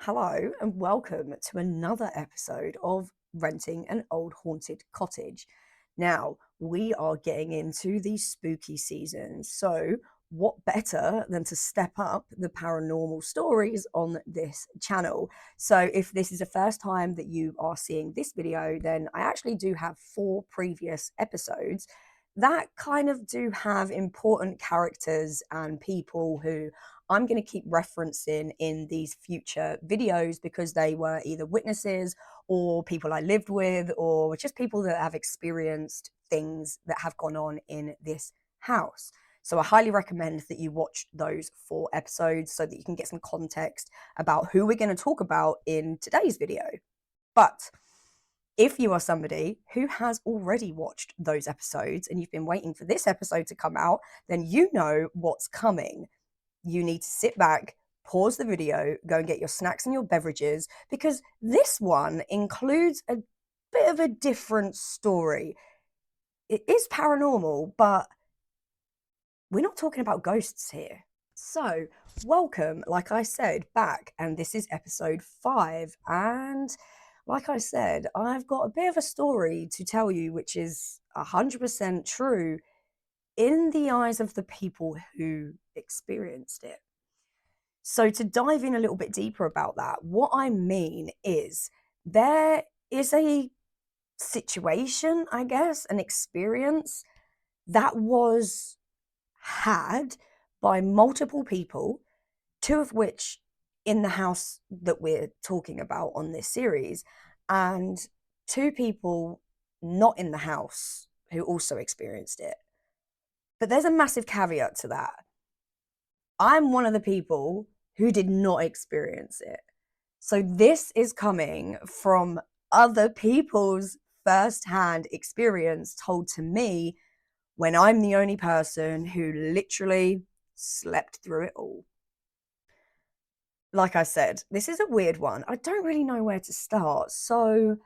Hello and welcome to another episode of Renting an Old Haunted Cottage. Now, we are getting into the spooky season, so what better than to step up the paranormal stories on this channel? So, if this is the first time that you are seeing this video, then I actually do have 4 previous episodes that kind of do have important characters and people who I'm going to keep referencing in these future videos because they were either witnesses or people I lived with or just people that have experienced things that have gone on in this house. So I highly recommend that you watch those 4 episodes so that you can get some context about who we're going to talk about in today's video. But if you are somebody who has already watched those episodes and you've been waiting for this episode to come out, then you know what's coming. You need to sit back, pause the video, go and get your snacks and your beverages, because this one includes a bit of a different story. It is paranormal, but we're not talking about ghosts here. So, welcome, like I said, back, and this is episode 5. And like I said, I've got a bit of a story to tell you, which is 100% true in the eyes of the people who experienced it. So, to dive in a little bit deeper about that, what I mean is there is a situation, I guess, an experience that was had by multiple people, 2 of which in the house that we're talking about on this series, and 2 people not in the house who also experienced it. But there's a massive caveat to that. I'm one of the people who did not experience it. So this is coming from other people's first-hand experience told to me when I'm the only person who literally slept through it all. Like I said, this is a weird one. I don't really know where to start. So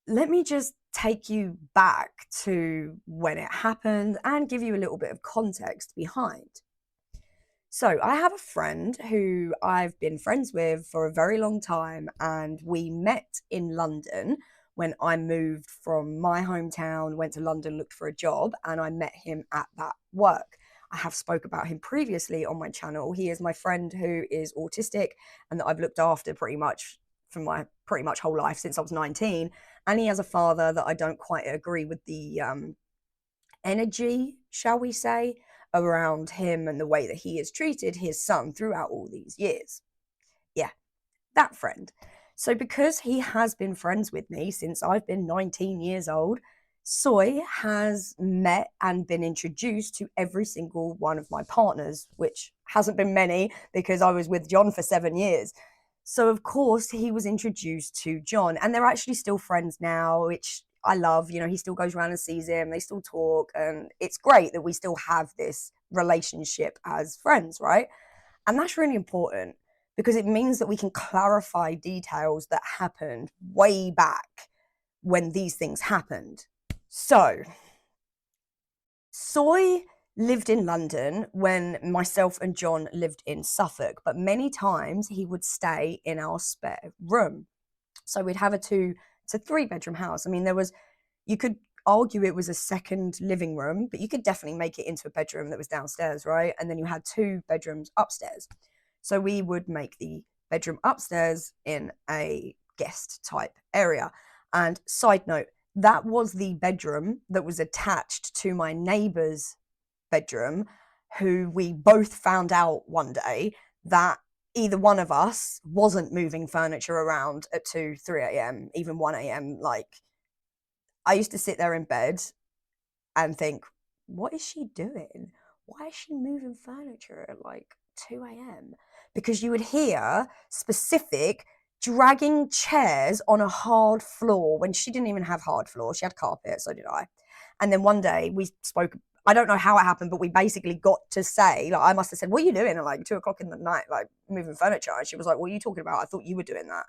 let me just take you back to when it happened and give you a little bit of context behind. So I have a friend who I've been friends with for a very long time, and we met in London when I moved from my hometown, went to London, looked for a job, and I met him at that work. I have spoke about him previously on my channel. He is my friend who is autistic and that I've looked after pretty much for my pretty much whole life since I was 19. And he has a father that I don't quite agree with the energy, shall we say, around him and the way that he has treated his son throughout all these years. Yeah, that friend. So because he has been friends with me since I've been 19 years old, Soy has met and been introduced to every single one of my partners, which hasn't been many because I was with John for 7 years. So of course he was introduced to John, and they're actually still friends now, which I love. You know, he still goes around and sees him, they still talk, and it's great that we still have this relationship as friends, right? And that's really important because it means that we can clarify details that happened way back when these things happened. So, Soy lived in London when myself and John lived in Suffolk, but many times he would stay in our spare room. So we'd have a 2 to 3 bedroom house. I mean, you could argue it was a second living room, but you could definitely make it into a bedroom that was downstairs, right? And then you had 2 bedrooms upstairs. So we would make the bedroom upstairs in a guest type area. And side note, that was the bedroom that was attached to my neighbour's bedroom, who we both found out one day that either one of us wasn't moving furniture around at 2, 3 a.m., even 1 a.m. Like, I used to sit there in bed and think, what is she doing? Why is she moving furniture at like 2 a.m.? Because you would hear specific dragging chairs on a hard floor when she didn't even have hard floor. She had carpet, so did I. And then one day we spoke, I don't know how it happened, but we basically got to say, like, I must have said, what are you doing at like 2 o'clock in the night, like moving furniture? And she was like, what are you talking about? I thought you were doing that.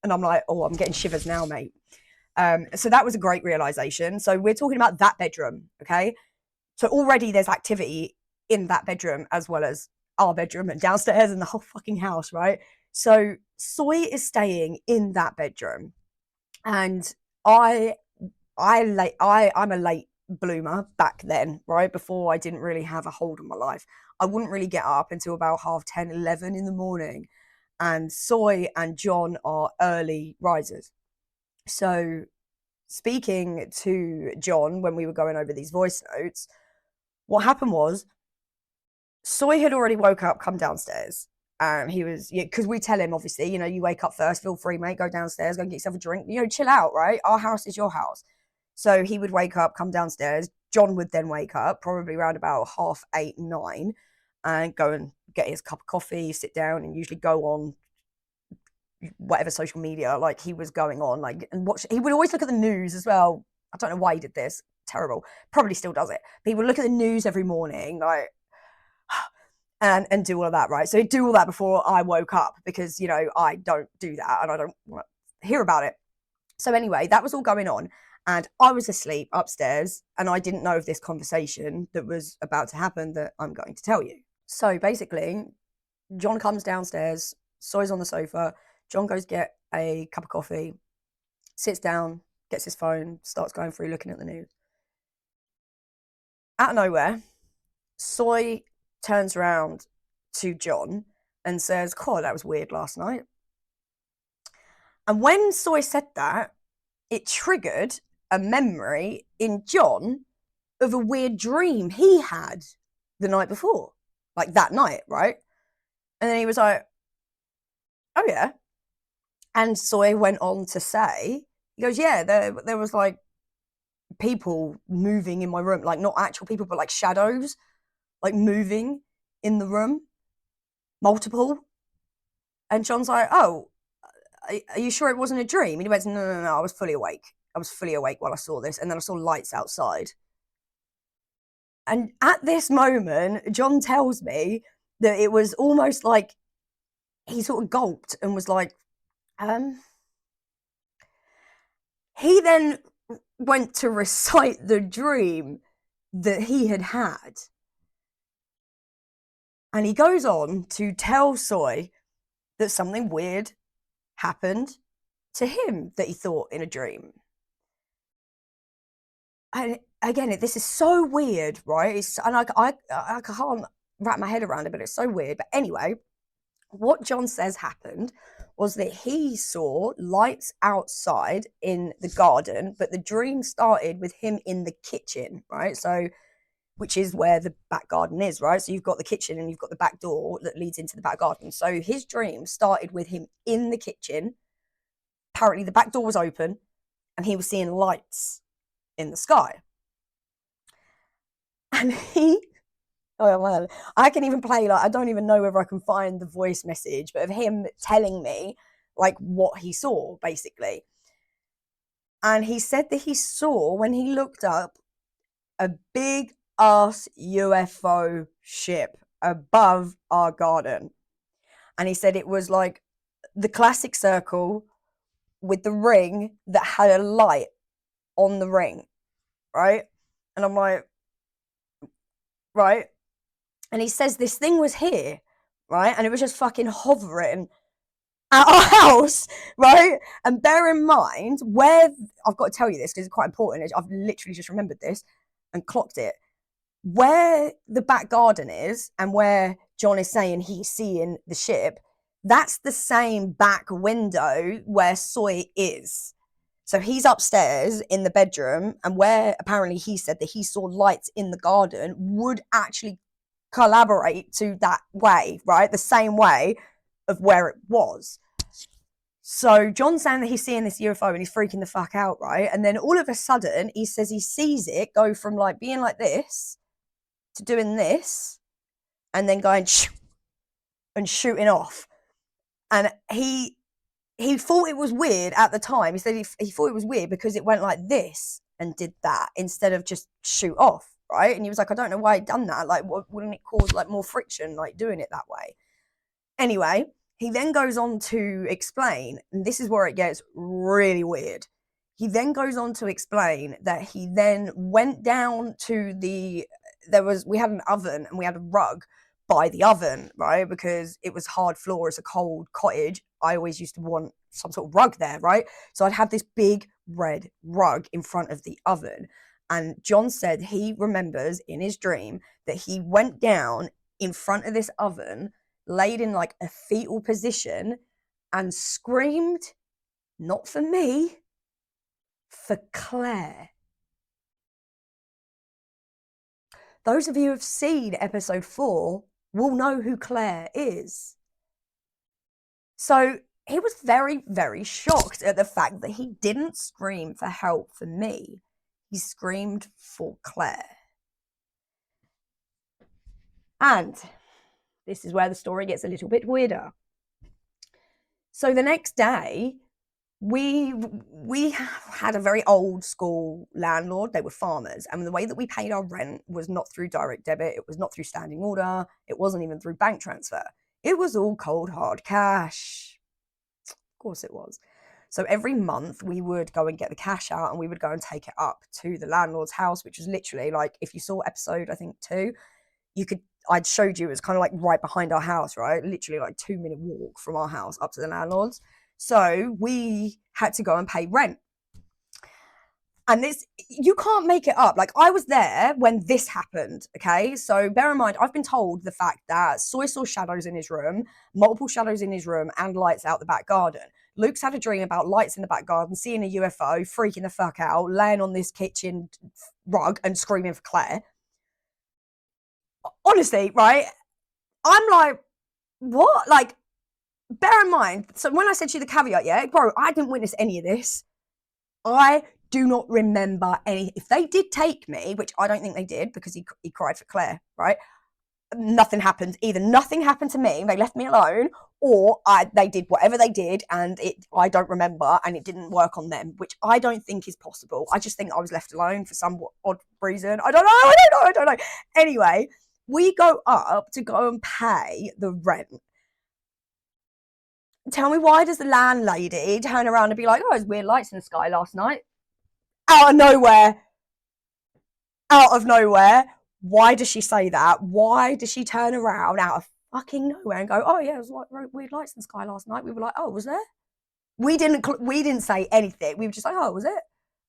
And I'm like, oh, I'm getting shivers now, mate. So that was a great realization. So we're talking about that bedroom, okay? So already there's activity in that bedroom as well as our bedroom and downstairs and the whole fucking house, right? So Soy is staying in that bedroom, and I'm a late bloomer back then, right? Before I didn't really have a hold on my life. I wouldn't really get up until about 10:30, 11 in the morning. And Soy and John are early risers. So speaking to John when we were going over these voice notes, what happened was Soy had already woke up, come downstairs. And he was, because we tell him, obviously, you wake up first, feel free, mate, go downstairs, go and get yourself a drink, chill out, right? Our house is your house. So he would wake up, come downstairs. John would then wake up, probably around about 8:30, 9, and go and get his cup of coffee, sit down, and usually go on whatever social media like he was going on, like, and watch. He would always look at the news as well. I don't know why he did this. Terrible. Probably still does it. But he would look at the news every morning, like, and do all of that, right? So he'd do all that before I woke up because I don't do that and I don't want to hear about it. So anyway, that was all going on. And I was asleep upstairs and I didn't know of this conversation that was about to happen that I'm going to tell you. So basically, John comes downstairs, Soy's on the sofa. John goes get a cup of coffee, sits down, gets his phone, starts going through looking at the news. Out of nowhere, Soy turns around to John and says, "God, that was weird last night." And when Soy said that, it triggered a memory in John of a weird dream he had the night before, like that night, right? And then he was like, "Oh yeah." And Soy went on to say, he goes, "Yeah, there was like people moving in my room, like not actual people, but like shadows, like moving in the room, multiple." And John's like, "Oh, are you sure it wasn't a dream?" And he went, No, I was fully awake. I was fully awake while I saw this. And then I saw lights outside. And at this moment, John tells me that it was almost like he sort of gulped and was like, he then went to recite the dream that he had had. And he goes on to tell Soy that something weird happened to him that he thought in a dream. And again, this is so weird, right? And I can't wrap my head around it, but it's so weird. But anyway, what John says happened was that he saw lights outside in the garden, but the dream started with him in the kitchen, right? So, which is where the back garden is, right? So you've got the kitchen and you've got the back door that leads into the back garden. So his dream started with him in the kitchen. Apparently the back door was open and he was seeing lights in the sky. And oh man, I can even play, like, I don't even know whether I can find the voice message, but of him telling me like what he saw basically. And he said that he saw, when he looked up, a big ass UFO ship above our garden. And he said it was like the classic circle with the ring that had a light on the ring, right? And I'm like, right? And he says this thing was here, right? And it was just fucking hovering at our house, right? And bear in mind where, I've got to tell you this because it's quite important. I've literally just remembered this and clocked it. Where the back garden is and where John is saying he's seeing the ship, that's the same back window where Soy is. So he's upstairs in the bedroom, and where apparently he said that he saw lights in the garden would actually collaborate to that way, right? The same way of where it was. So John's saying that he's seeing this UFO and he's freaking the fuck out, right? And then all of a sudden, he says he sees it go from like being like this to doing this and then going and shooting off. And he thought it was weird at the time. He said he thought it was weird because it went like this and did that instead of just shoot off, right? And he was like, I don't know why he'd done that. Like, wouldn't it cause like more friction, like doing it that way? Anyway, he then goes on to explain, and this is where it gets really weird. He then goes on to explain that he then went down to we had an oven and we had a rug by the oven, right? Because it was hard floor, it's a cold cottage. I always used to want some sort of rug there, right? So I'd have this big red rug in front of the oven. And John said he remembers in his dream that he went down in front of this oven, laid in like a fetal position, and screamed, not for me, for Claire. Those of you who have seen episode 4 will know who Claire is. So he was very, very shocked at the fact that he didn't scream for help for me. He screamed for Claire. And this is where the story gets a little bit weirder. So the next day, we had a very old school landlord. They were farmers, and the way that we paid our rent was not through direct debit, it was not through standing order, it wasn't even through bank transfer. It was all cold hard cash. Of course it was. So every month we would go and get the cash out, and we would go and take it up to the landlord's house, which was literally like, if you saw episode I think 2, I'd showed you, it was kind of like right behind our house, right? Literally like 2-minute walk from our house up to the landlord's. So we had to go and pay rent. And this, you can't make it up. Like, I was there when this happened, okay? So bear in mind, I've been told the fact that Soy saw shadows in his room, multiple shadows in his room, and lights out the back garden. Luke's had a dream about lights in the back garden, seeing a UFO, freaking the fuck out, laying on this kitchen rug and screaming for Claire. Honestly, right? I'm like, what? Like, bear in mind, so when I said to you the caveat, yeah, bro, I didn't witness any of this. I do not remember any. If they did take me, which I don't think they did, because he cried for Claire, right? Nothing happened. Either nothing happened to me, they left me alone, or they did whatever they did, and I don't remember, and it didn't work on them, which I don't think is possible. I just think I was left alone for some odd reason. I don't know. Anyway, we go up to go and pay the rent. Tell me, why does the landlady turn around and be like, oh, there's weird lights in the sky last night? Out of nowhere. Out of nowhere. Why does she say that? Why does she turn around out of fucking nowhere and go, oh yeah, it was like weird lights in the sky last night? We were like, oh, was there? We didn't say anything. We were just like, oh, was it?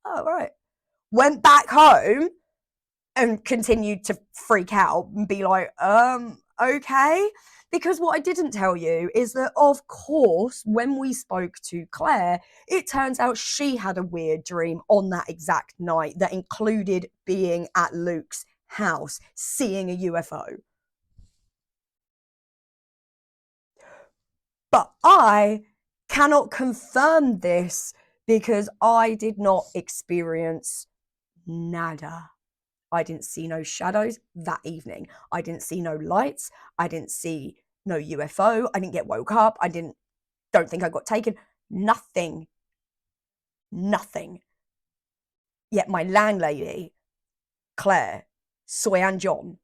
Oh, right. Went back home and continued to freak out and be like, okay. Because what I didn't tell you is that, of course, when we spoke to Claire, it turns out she had a weird dream on that exact night that included being at Luke's house, seeing a UFO. But I cannot confirm this because I did not experience nada. I didn't see no shadows that evening. I didn't see no lights. I didn't see no UFO. I didn't get woke up. Don't think I got taken. Nothing. Nothing. Yet my landlady, Claire, Soy and John,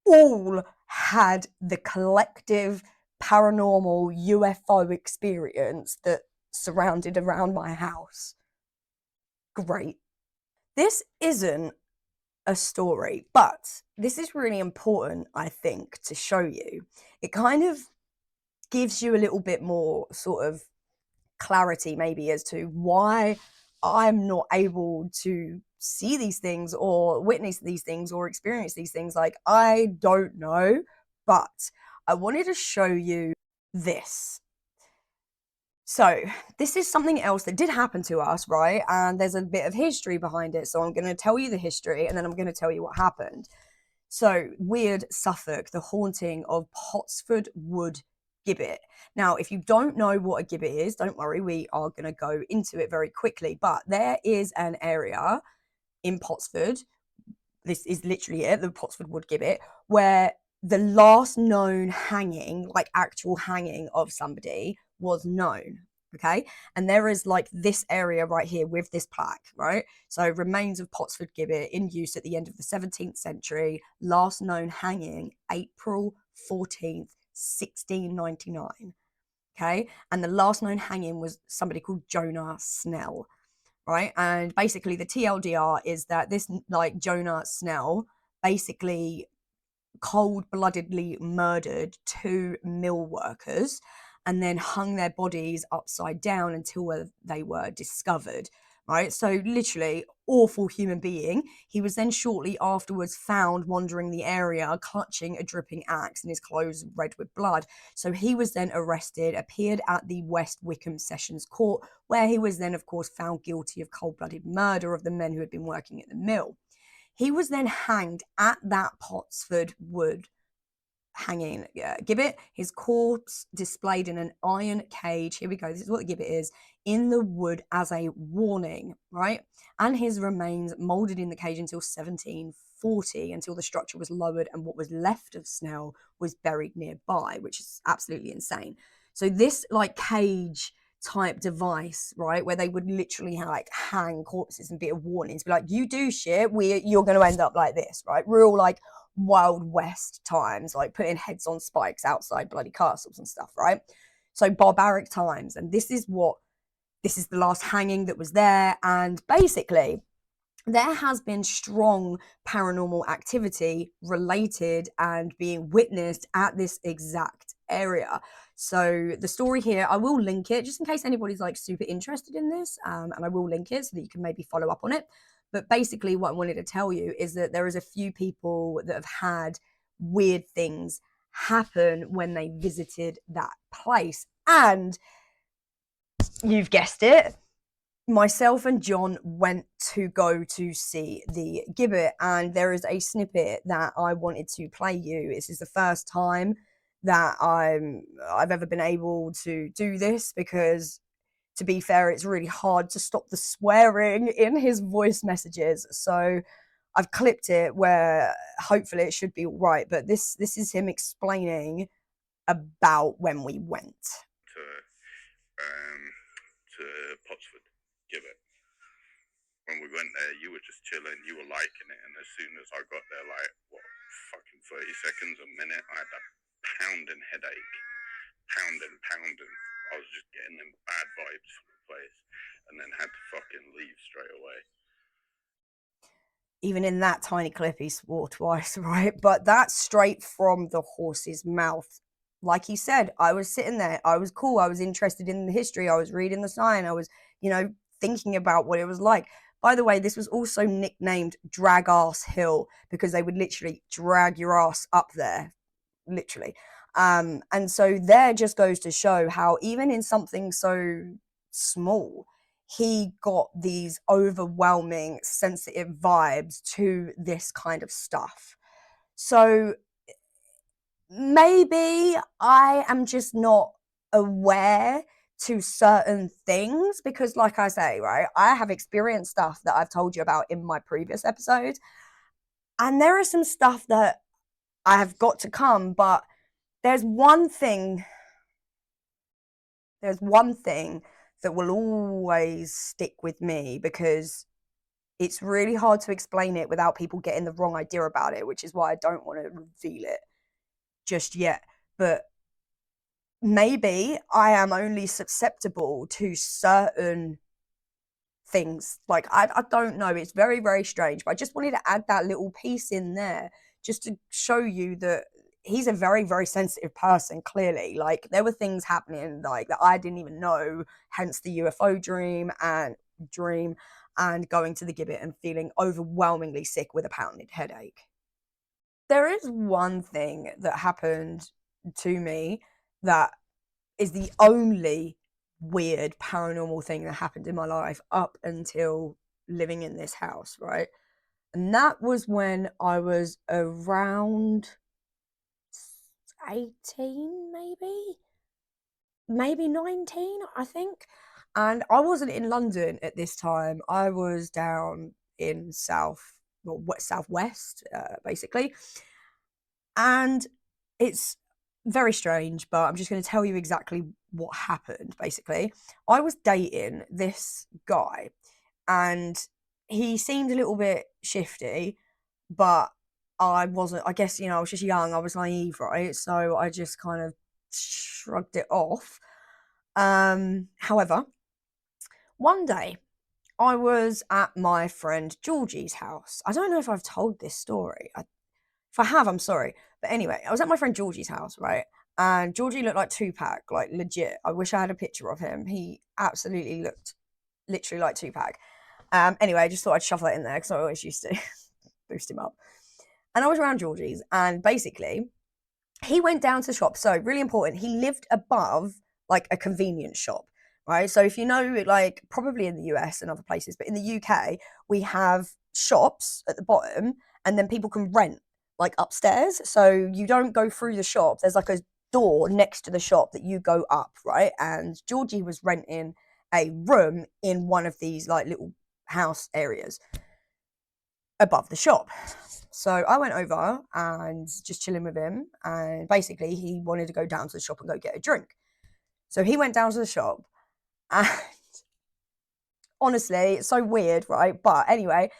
all had the collective paranormal UFO experience that surrounded around my house. Great. This isn't a story, but this is really important, I think, to show you. It kind of gives you a little bit more sort of clarity maybe as to why I'm not able to see these things or witness these things or experience these things. Like, I don't know, but I wanted to show you this. So this is something else that did happen to us, right? And there's a bit of history behind it. So I'm going to tell you the history and then I'm going to tell you what happened. So, weird Suffolk, the haunting of Potsford Wood Gibbet. Now, if you don't know what a gibbet is, don't worry, we are going to go into it very quickly. But there is an area in Potsford, this is literally it, the Potsford Wood Gibbet, where the last known hanging, like actual hanging of somebody, was known. Okay, and there is like this area right here with this plaque, right? So remains of Potsford Gibbet in use at the end of the 17th century, last known hanging April 14th, 1699. Okay, and the last known hanging was somebody called Jonah Snell, right? And basically the TLDR is that this, like, Jonah Snell basically cold-bloodedly murdered 2 mill workers and then hung their bodies upside down until they were discovered. Right, so literally awful human being. He was then shortly afterwards found wandering the area, clutching a dripping axe and his clothes red with blood. So he was then arrested, appeared at the West Wickham Sessions Court, where he was then, of course, found guilty of cold-blooded murder of the men who had been working at the mill. He was then hanged at that Pottsford Wood hanging gibbet, his corpse displayed in an iron cage. Here we go. This is what the gibbet is, in the wood as a warning, right? And his remains molded in the cage until 1740, until the structure was lowered and what was left of Snell was buried nearby, which is absolutely insane. So this like cage type device, right, where they would literally like hang corpses and be a warning to be like, you do shit, you're going to end up like this, right? Real like Wild West times, like putting heads on spikes outside bloody castles and stuff, right? So barbaric times. And this is the last hanging that was there. And basically, there has been strong paranormal activity related and being witnessed at this exact area. So the story here, I will link it just in case anybody's like super interested in this, and I will link it so that you can maybe follow up on it. But basically, what I wanted to tell you is that there is a few people that have had weird things happen when they visited that place. And you've guessed it, myself and John went to go to see the gibbet, and there is a snippet that I wanted to play you. This is the first time that I've ever been able to do this because, to be fair, it's really hard to stop the swearing in his voice messages. So I've clipped it where hopefully it should be all right. But this is him explaining about when we went to Pottsford Gibbet. When we went there, you were just chilling, you were liking it, and as soon as I got there, like, what, fucking 30 seconds, a minute, I had that pounding headache. Pounding. I was just getting them bad vibes from the place, and then had to fucking leave straight away. Even in that tiny clip, he swore twice, right? But that's straight from the horse's mouth. Like he said, I was sitting there, I was cool, I was interested in the history, I was reading the sign, I was, thinking about what it was like. By the way, this was also nicknamed Drag Ass Hill because they would literally drag your ass up there, literally. And so there just goes to show how even in something so small, he got these overwhelming sensitive vibes to this kind of stuff. So maybe I am just not aware to certain things because, like I say, right, I have experienced stuff that I've told you about in my previous episodes, and there is some stuff that I have got to come, but there's one thing that will always stick with me because it's really hard to explain it without people getting the wrong idea about it, which is why I don't want to reveal it just yet. But maybe I am only susceptible to certain things. Like, I don't know. It's very, very strange. But I just wanted to add that little piece in there just to show you that he's a very, very sensitive person, clearly. Like, there were things happening like that I didn't even know, hence the UFO dream and going to the gibbet and feeling overwhelmingly sick with a pounded headache. There is one thing that happened to me that is the only weird paranormal thing that happened in my life up until living in this house, right? And that was when I was around 18, maybe 19, I think. And I wasn't in London at this time. I was down in southwest, basically. And it's very strange, but I'm just going to tell you exactly what happened, basically. I was dating this guy, and he seemed a little bit shifty, but I wasn't, I guess, I was just young, I was naive, right? So I just kind of shrugged it off. However, one day I was at my friend Georgie's house. I don't know if I've told this story. If I have, I'm sorry. But anyway, I was at my friend Georgie's house, right? And Georgie looked like Tupac, like legit. I wish I had a picture of him. He absolutely looked literally like Tupac. Anyway, I just thought I'd shove that in there because I always used to boost him up. And I was around Georgie's, and basically, he went down to the shop. So, really important, he lived above like a convenience shop, right? So, if you know, like probably in the US and other places, but in the UK, we have shops at the bottom, and then people can rent like upstairs. So, you don't go through the shop, there's like a door next to the shop that you go up, right? And Georgie was renting a room in one of these like little house areas above the shop. So I went over and just chilling with him, and basically he wanted to go down to the shop and go get a drink. So he went down to the shop, and honestly, it's so weird, right? But anyway,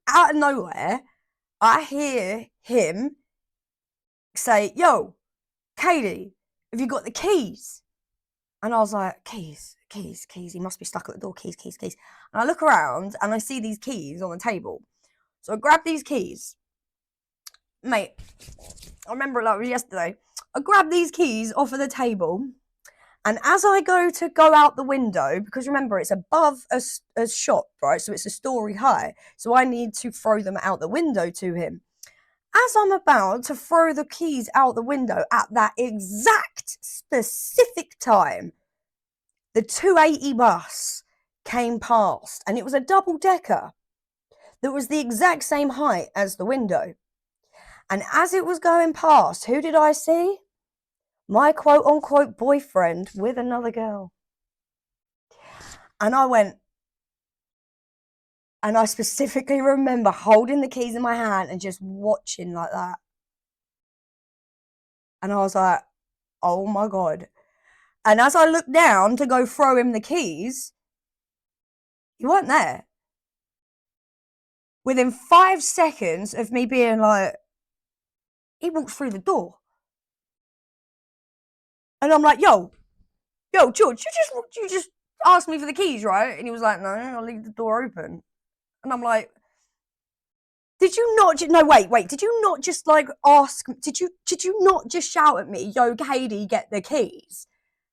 out of nowhere, I hear him say, "Yo, Katie, have you got the keys?" And I was like, "Keys, keys, keys. He must be stuck at the door. Keys, keys, keys." And I look around and I see these keys on the table. So I grab these keys. Mate, I remember it like it was yesterday. I grab these keys off of the table, and as I go out the window, because remember it's above a shop, right? So it's a story high. So I need to throw them out the window to him. As I'm about to throw the keys out the window at that exact specific time, the 280 bus came past, and it was a double decker that was the exact same height as the window. And as it was going past, who did I see? My quote unquote boyfriend with another girl. And I went, and I specifically remember holding the keys in my hand and just watching like that. And I was like, oh my God. And as I looked down to go throw him the keys, he weren't there. Within 5 seconds of me being like, he walked through the door. And I'm like, yo, George, you just asked me for the keys, right? And he was like, no, I'll leave the door open. And I'm like, did you not? No, wait. Did you not just like ask? Did you not just shout at me, "Yo, Katie, get the keys"?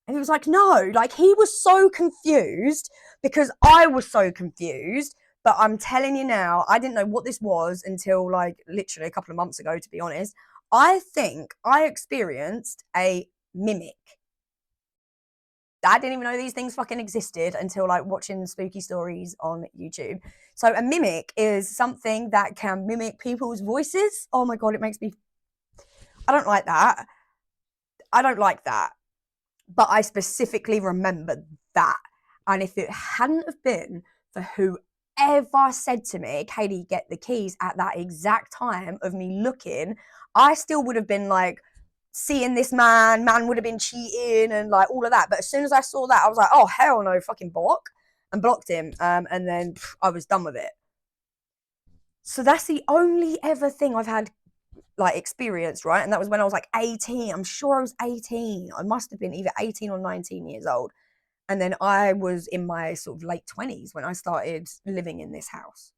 And he was like, no. Like he was so confused because I was so confused. But I'm telling you now, I didn't know what this was until like literally a couple of months ago. To be honest, I think I experienced a mimic. I didn't even know these things fucking existed until like watching spooky stories on YouTube. So a mimic is something that can mimic people's voices. Oh my God, it makes me, I don't like that. I don't like that. But I specifically remember that. And if it hadn't have been for whoever said to me, Katie, get the keys at that exact time of me looking, I still would have been like, seeing this man would have been cheating and like all of that. But as soon as I saw that, I was like, oh hell no, fucking block, and blocked him. And then I was done with it. So that's the only ever thing I've had like experience, right? And that was when I was like 18. I'm sure I was 18. I must have been either 18 or 19 years old. And then I was in my sort of late 20s when I started living in this house.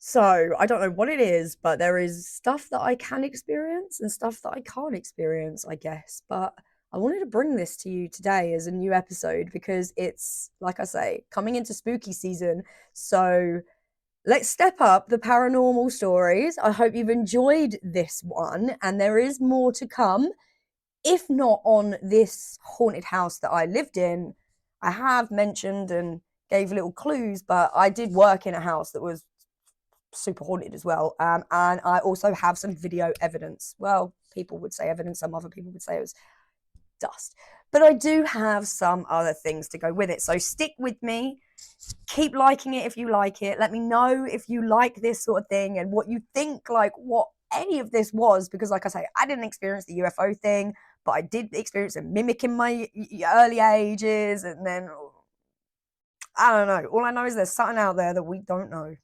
So I don't know what it is, but there is stuff that I can experience and stuff that I can't experience, I guess. But I wanted to bring this to you today as a new episode because it's, like I say, coming into spooky season. So let's step up the paranormal stories. I hope you've enjoyed this one, and there is more to come. If not on this haunted house that I lived in, I have mentioned and gave little clues, but I did work in a house that was super haunted as well. And I also have some video evidence. Well, people would say evidence, some other people would say it was dust. But I do have some other things to go with it. So stick with me. Keep liking it if you like it. Let me know if you like this sort of thing and what you think, like what any of this was. Because like I say, I didn't experience the UFO thing, but I did experience a mimic in my early ages. And then, I don't know. All I know is there's something out there that we don't know.